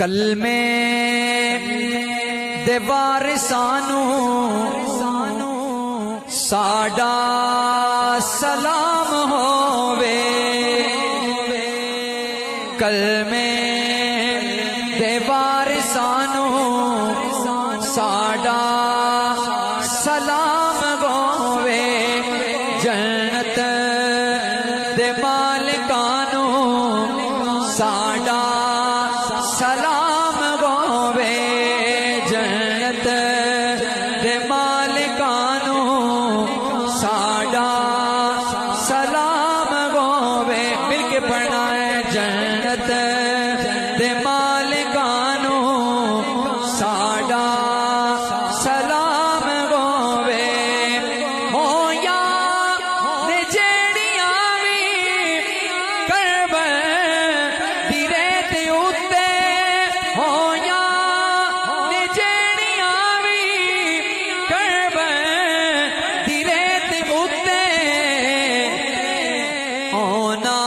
کلمے دے وارثانو ساڈا سلام ہووے، کلمے دے وارثانو ساڈا سلام ہووے، جنت دے مالکانو ساڈا سلام ہووے، جنت دے مالکانو ساڈا سلام ہووے، مل کے پڑھنا ہے، جنت دے مالکانو ساڈا سلام ہووے، ہو یا جیڑیاں وی کربل دی ریت اُتے، ہو یا جیڑیاں وی کربل دی ریت اُتے، ہونا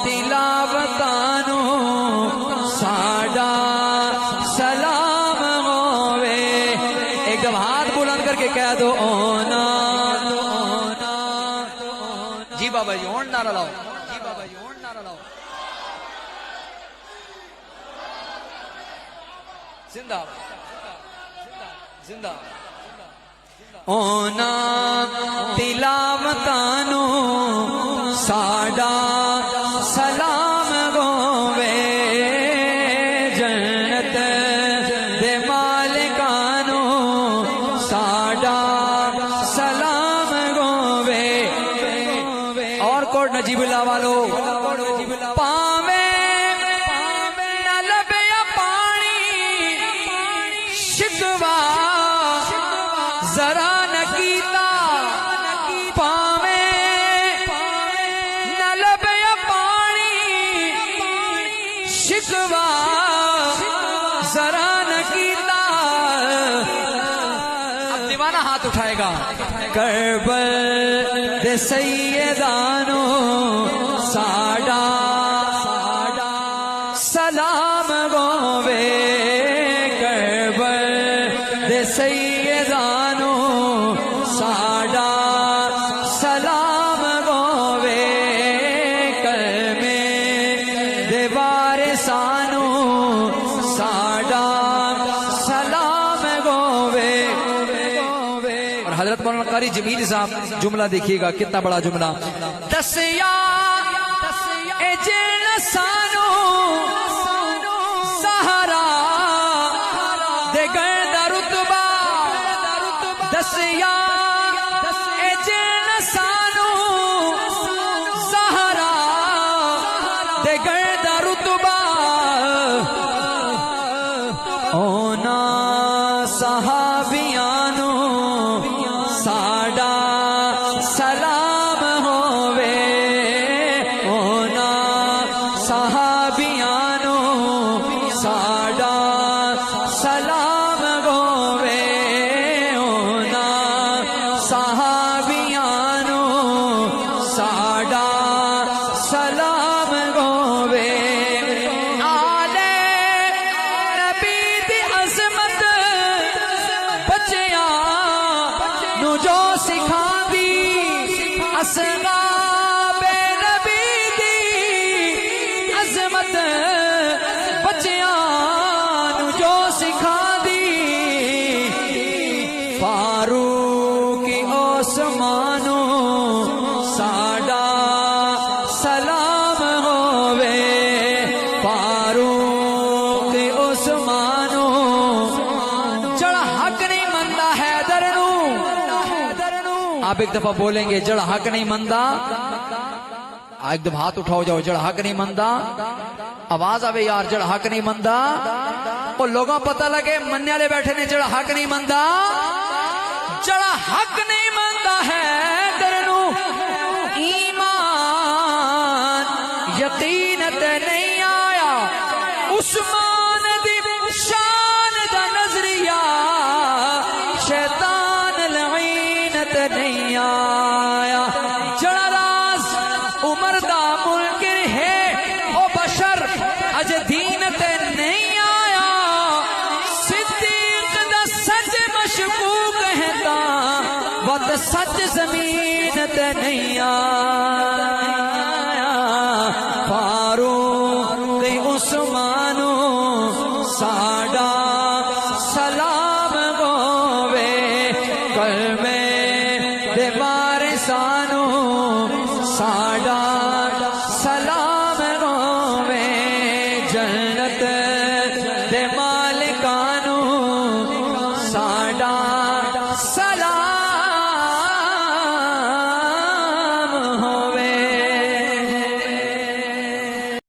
تلاوتانو ساڈا سلام ہووے، ایک دم ہاتھ بلند کر کے کہہ دو اونا، جی بابا جی اون نعرہ لاؤ، جی بابا جی اون نعرہ لاؤ، زندہ زندہ اونا تلاوتانو ساڈا سلام ہووے، جنت دے مالکانو ساڈا سلام ہووے، اور کوٹ نجیب اللہ والو پاویں نہ لبیا پانی شکوا ذرا نہ کیتا، پاویں نہ لبیا پانی شکوا ذرا نہ کیتا، اب دیوانہ ہاتھ اٹھائے گا، کربل دے سیدانو ساڈا سلام ہووے، کربل دے سیدانو ساڈا سلام ہووے، کلمے دے وارثانو ساڈا سلام ہووے، اور حضرت مولانا قاری جمیل صاحب جملہ دیکھیے گا کتنا بڑا جملہ، دسیا اے جن سانو سہارا دے گرد رتبہ، دسیا اے جن سانو سہارا دے گرد رتبہ، اونا صحابیانو ساڈا سلام ہووے، اونا صحابیانو ساڈا سلام ہووے، اونا صحابیانو ساڈا سلام ہووے، آلے نبی دی عظمت بچیاں نو جو سکھاندی، اصحاب نبی دی عظمت بچیاں نو جو سکھاندی، فاروق عثمانو ساڈا سلام ہووے، فاروق عثمانو جڑا حق نہیں مندا حیدر نو، آپ ایک دفعہ بولیں گے جڑا حق نہیں مندا، ایک دم ہاتھ اٹھاؤ جاؤ، جڑا حق نہیں مندا، آواز آوے یار، جڑا حق نہیں مندا، اور لوگوں پتہ لگے مننے والے بیٹھے نے جڑا حق نہیں مندا، جڑا حق نہیں مندا ہے درنو ایمان یقین تے نہیں آیا، عثمان دی شان دا نظریہ شیطان لعین تے نہیں آیا، جڑا راز عمر دا منکر ہے او بشر اج دین تے نہیں آیا، سچ زمین تے نہیں آیا فاروق عثمانو ساڈا سلام ہووے کلمے دے وارثانو ساڈا